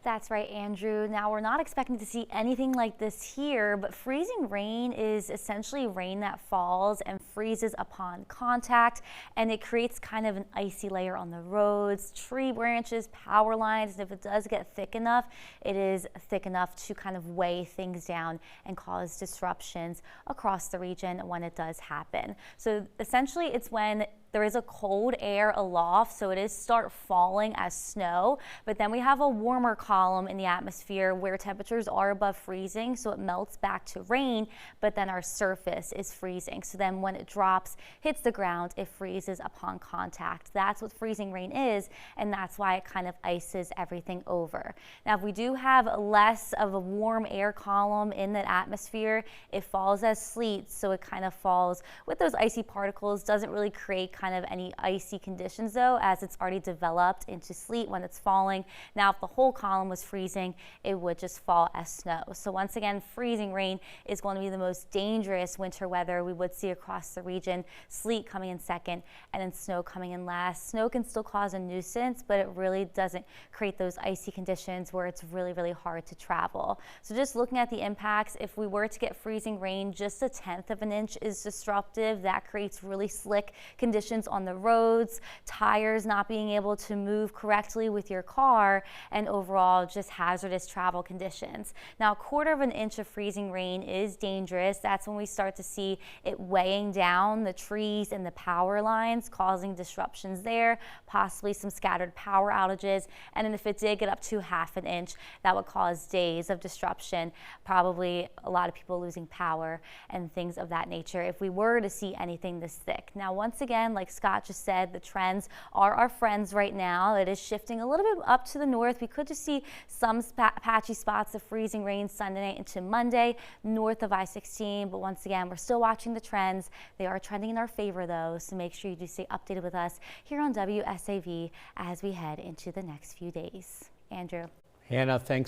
That's right, Andrew. Now, we're not expecting to see anything like this here, but freezing rain is essentially rain that falls and freezes upon contact, and it creates kind of an icy layer on the roads, tree branches, power lines, and if it does get thick enough, it is thick enough to kind of weigh things down and cause disruptions across the region when it does happen. So essentially, it's when there is a cold air aloft, so it is start falling as snow, but then we have a warmer column in the atmosphere where temperatures are above freezing, so it melts back to rain, but then our surface is freezing. So then when it drops, hits the ground, it freezes upon contact. That's what freezing rain is, and that's why it kind of ices everything over. Now, if we do have less of a warm air column in the atmosphere, it falls as sleet, so it kind of falls with those icy particles, doesn't really create kind of any icy conditions though, as it's already developed into sleet when it's falling. Now, if the whole column was freezing, it would just fall as snow. So once again, freezing rain is going to be the most dangerous winter weather we would see across the region. Sleet coming in second, and then snow coming in last. Snow can still cause a nuisance, but it really doesn't create those icy conditions where it's really, really hard to travel. So just looking at the impacts, if we were to get freezing rain, just 1/10 of an inch is disruptive. That creates really slick conditions on the roads, tires not being able to move correctly with your car, and overall just hazardous travel conditions. Now, 1/4 of an inch of freezing rain is dangerous. That's when we start to see it weighing down the trees and the power lines, causing disruptions there, possibly some scattered power outages. And then if it did get up to 1/2 an inch, that would cause days of disruption, probably a lot of people losing power and things of that nature if we were to see anything this thick. Now, once again, like Scott just said, the trends are our friends right now. It is shifting a little bit up to the north. We could just see some patchy spots of freezing rain Sunday night into Monday north of I-16. But once again, we're still watching the trends. They are trending in our favor though, so make sure you do stay updated with us here on WSAV as we head into the next few days. Andrew. Hannah, thanks.